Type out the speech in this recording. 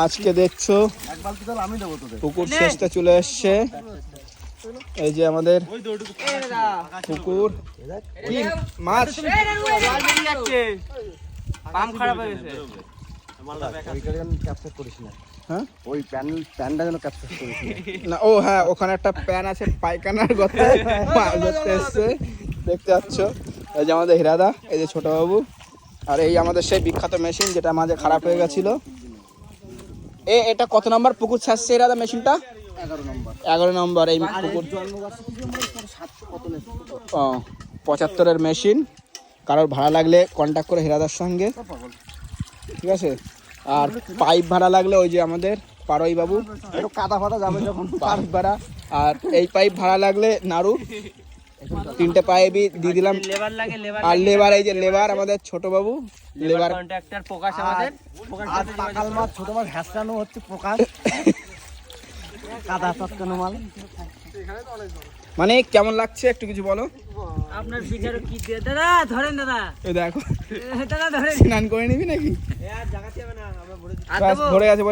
আজকে দেখছো পুকুর শেষটা চলে এসছে। এই যে আমাদের পুকুর, কি মাছ পাম্প খারাপ হয়ে গেছে। হ্যাঁ ওই প্যানটা যেন ক্যাপচার করিস না, ও হ্যাঁ ওখানে একটা প্যান আছে পায়খানার গর্তে মাছ ধরতে এসছে, দেখতে পাচ্ছ। এই যে আমাদের হিরাদা, এই যে ছোট বাবু, আর এই আমাদের সেই বিখ্যাত মেশিন যেটা মাঝে খারাপ হয়ে গেছিল। এটা কত নম্বর পুকুর ছাড়ছে হিরাদা মেশিনটা? 11 নম্বর এই পুকুর। ও 75-এর মেশিন। কারোর ভাড়া লাগলে কন্ট্যাক্ট করে হিরাদার সঙ্গে, ঠিক আছে। আর পাইপ ভাড়া লাগলে ওই যে আমাদের পারই বাবু, কাদা ফাদা যাবে যখন পাইপ ভাড়া। আর এই পাইপ ভাড়া লাগলে নাড়ু, 3টে পাইপই দিয়ে দিলাম। লেবার লাগে, লেবার আর লেবার, এই যে লেবার আমাদের ছোট বাবু, লেবার কন্ট্রাক্টর প্রকাশ আমাদের। আর পাকাল মাছ ছোট মাছ হ্যাসরানো হচ্ছে প্রকাশ কাদা চটকানো মাল। মানে কেমন লাগছে একটু কিছু বলো। আপনার বিচারক কি দিয়ে দাদা ধরেন দাদা, এই দেখো দাদা ধরেন। স্নান করে নিবি নাকি? আর জায়গা যাবে না, আমরা ধরে গেছে,